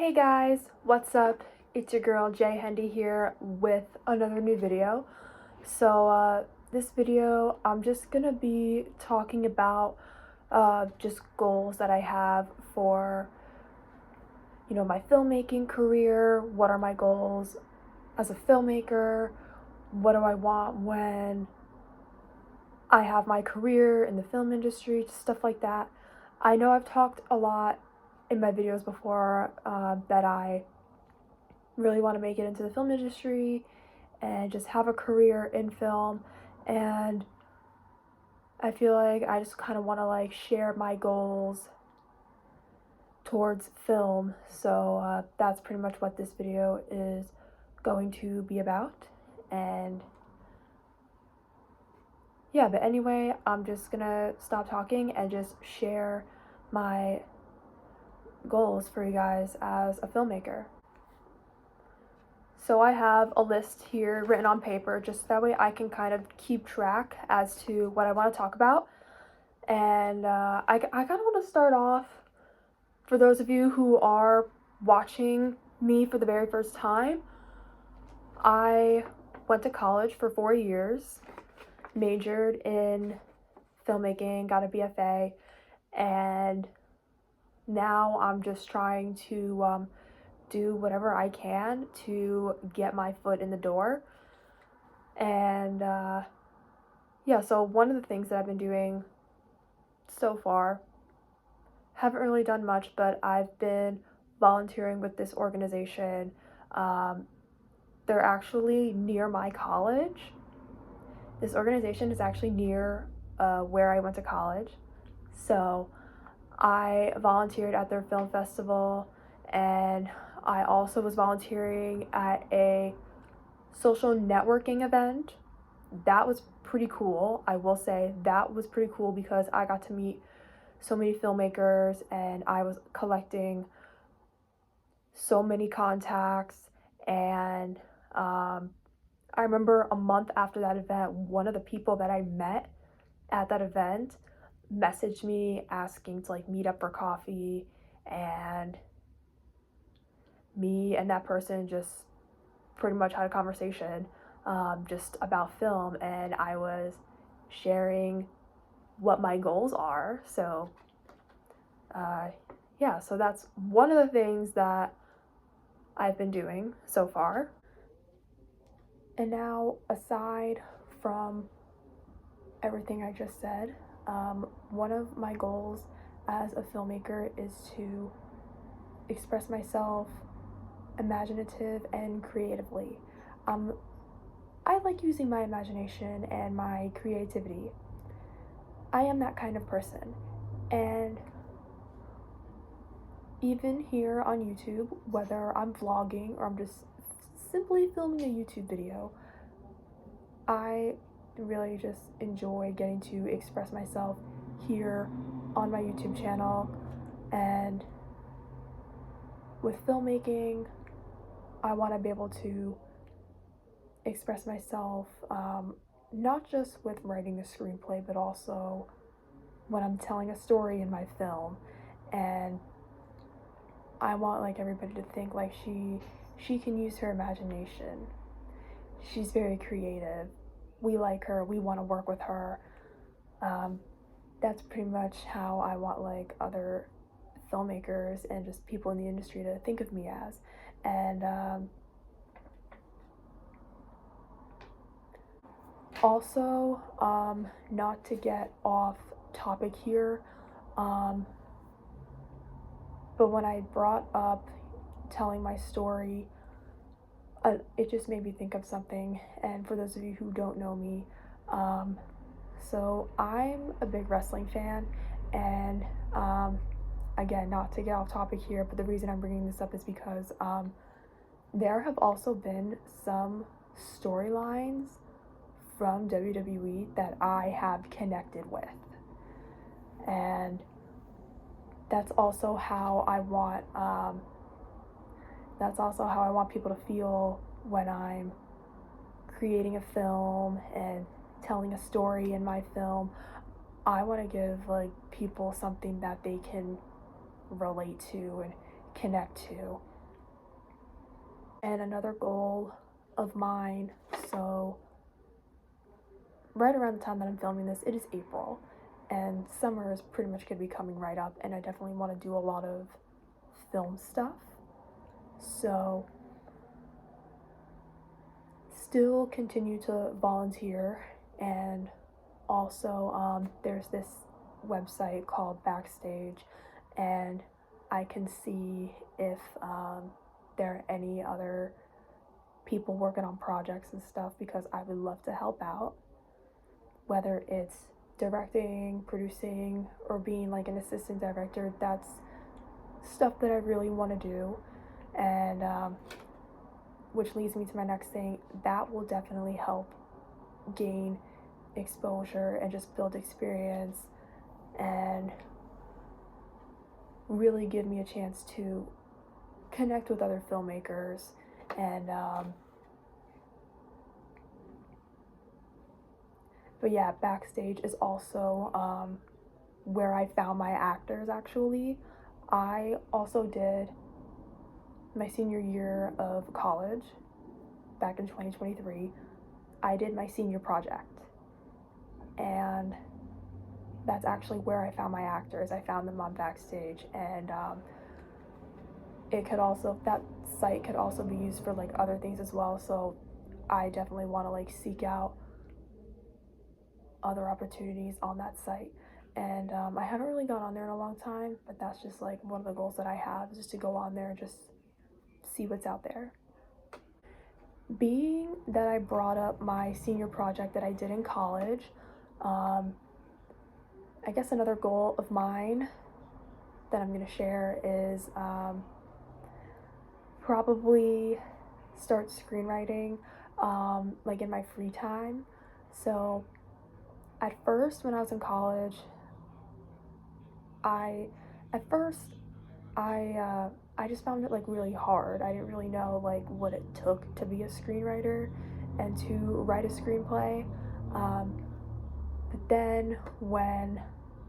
Hey guys, what's up? It's your girl Jay Hendy here with another new video. This video I'm just gonna be talking about just goals that I have for my filmmaking career. What are my goals as a filmmaker? What do I want when I have my career in the film industry? Stuff like that. I know I've talked a lot in my videos before that I really want to make it into the film industry and just have a career in film, and I feel like I just kind of want to share my goals towards film. That's pretty much what this video is going to be about. And yeah, but anyway, I'm just gonna stop talking and just share my goals for you guys as a filmmaker. So I have a list here written on paper, just that way I can kind of keep track as to what I want to talk about. And I kind of want to start off, for those of you who are watching me for the very first time, I went to college for 4 years, majored in filmmaking, got a BFA, and now I'm just trying to do whatever I can to get my foot in the door. And yeah, so one of the things that I've been doing so far, haven't really done much, but I've been volunteering with this organization. They're actually near my college. This organization is actually near where I went to college. So I volunteered at their film festival, and I also was volunteering at a social networking event. That was pretty cool. I will say that was pretty cool because I got to meet so many filmmakers and I was collecting so many contacts. And I remember a month after that event, one of the people that I met at that event messaged me asking to meet up for coffee, and me and that person just pretty much had a conversation just about film, and I was sharing what my goals are. So yeah, so that's one of the things that I've been doing so far. And now, aside from everything I just said, one of my goals as a filmmaker is to express myself imaginative and creatively. I like using my imagination and my creativity. I am that kind of person. And even here on YouTube, whether I'm vlogging or I'm just simply filming a YouTube video, I really just enjoy getting to express myself here on my YouTube channel. And with filmmaking, I want to be able to express myself, not just with writing a screenplay, but also when I'm telling a story in my film. And I want everybody to think she can use her imagination. She's very creative. We like her. We want to work with her. That's pretty much how I want other filmmakers and just people in the industry to think of me as. And also, not to get off topic here, but when I brought up telling my story, it just made me think of something. And for those of you who don't know me, so I'm a big wrestling fan, and again, not to get off topic here, but the reason I'm bringing this up is because there have also been some storylines from WWE that I have connected with, and that's also how I want people to feel when I'm creating a film and telling a story in my film. I want to give people something that they can relate to and connect to. And another goal of mine, so right around the time that I'm filming this, it is April, and summer is pretty much going to be coming right up, and I definitely want to do a lot of film stuff. So still continue to volunteer, and also there's this website called Backstage, and I can see if there are any other people working on projects and stuff, because I would love to help out, whether it's directing, producing, or being like an assistant director. That's stuff that I really want to do, and which leads me to my next thing. That will definitely help gain exposure and just build experience, and really give me a chance to connect with other filmmakers. And but yeah, Backstage is also where I found my actors. Actually, I also did my senior year of college back in 2023. I did my senior project, and that's actually where I found my actors. I found them on Backstage, and that site could also be used for like other things as well. So I definitely want to like seek out other opportunities on that site. And I haven't really gone on there in a long time, but that's just like one of the goals that I have, is just to go on there and just see what's out there. Being that I brought up my senior project that I did in college, I guess another goal of mine that I'm going to share is probably start screenwriting like in my free time. So at first, when I was in college, I just found it like really hard. I didn't really know like what it took to be a screenwriter and to write a screenplay. But then when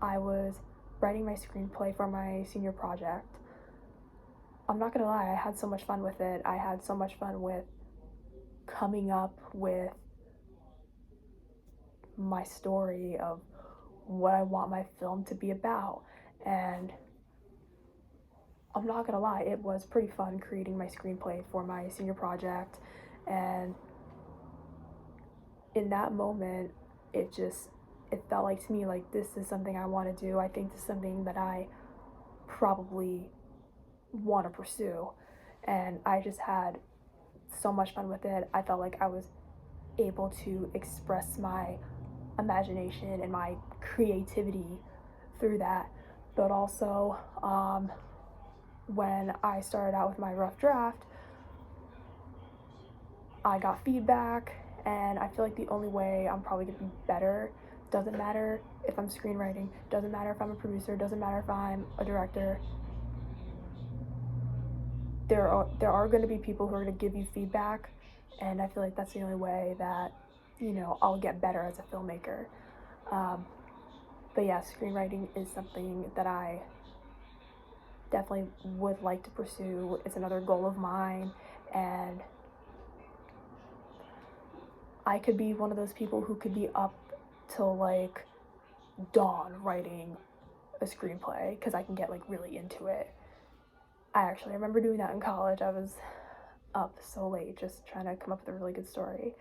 I was writing my screenplay for my senior project, I'm not gonna lie, I had so much fun with it. I had so much fun with coming up with my story of what I want my film to be about. And I'm not gonna lie, it was pretty fun creating my screenplay for my senior project. And in that moment, it felt like to me like, this is something I want to do. I think this is something that I probably want to pursue. And I just had so much fun with it. I felt like I was able to express my imagination and my creativity through that. But also, when I started out with my rough draft, I got feedback, and I feel like the only way I'm probably gonna be better, doesn't matter if I'm screenwriting, doesn't matter if I'm a producer, doesn't matter if I'm a director, there are going to be people who are going to give you feedback, and I feel like that's the only way that, I'll get better as a filmmaker. But yeah, screenwriting is something that I definitely would like to pursue. It's another goal of mine, and I could be one of those people who could be up till like dawn writing a screenplay, because I can get like really into it. I actually remember doing that in college. I was up so late just trying to come up with a really good story.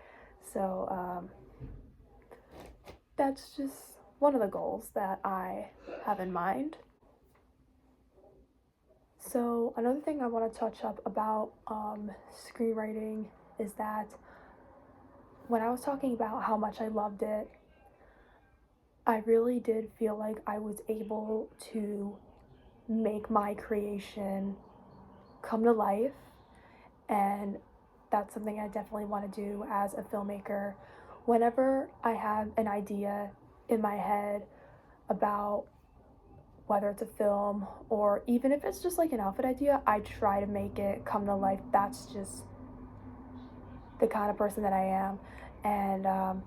So that's just one of the goals that I have in mind. So another thing I want to touch up about screenwriting is that when I was talking about how much I loved it, I really did feel like I was able to make my creation come to life, and that's something I definitely want to do as a filmmaker. Whenever I have an idea in my head about whether it's a film or even if it's just like an outfit idea, I try to make it come to life. That's just the kind of person that I am, and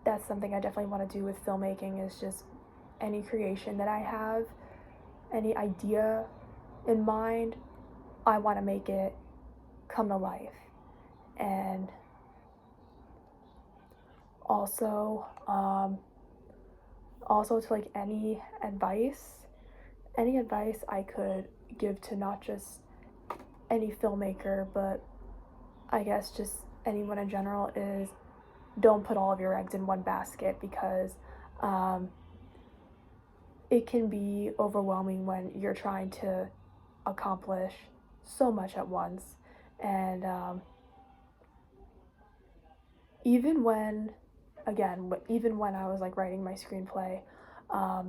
that's something I definitely want to do with filmmaking, is just any creation that I have, any idea in mind, I want to make it come to life. And also to like any advice I could give to not just any filmmaker, but I guess just anyone in general, is don't put all of your eggs in one basket, because it can be overwhelming when you're trying to accomplish so much at once. And even when I was like writing my screenplay, I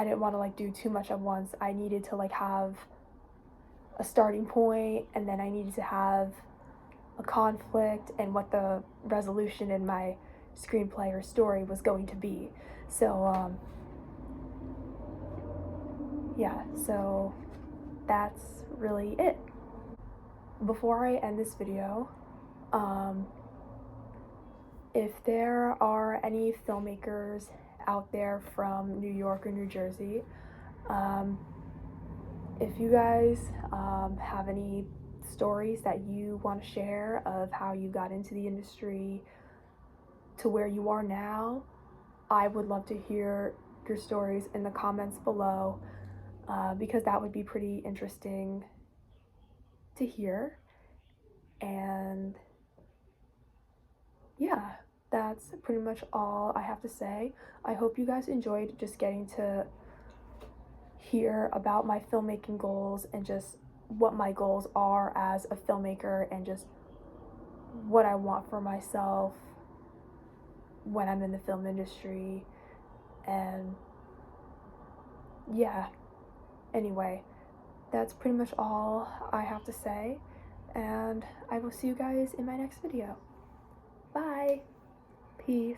didn't want to like do too much at once. I needed to like have a starting point, and then I needed to have a conflict and what the resolution in my screenplay or story was going to be. So yeah, so that's really it. Before I end this video, if there are any filmmakers out there from New York or New Jersey, if you guys have any stories that you want to share of how you got into the industry to where you are now, I would love to hear your stories in the comments below, because that would be pretty interesting to hear. And yeah, that's pretty much all I have to say. I hope you guys enjoyed just getting to hear about my filmmaking goals and just what my goals are as a filmmaker, and just what I want for myself when I'm in the film industry. And yeah, anyway, that's pretty much all I have to say, and I will see you guys in my next video. Bye. Peace.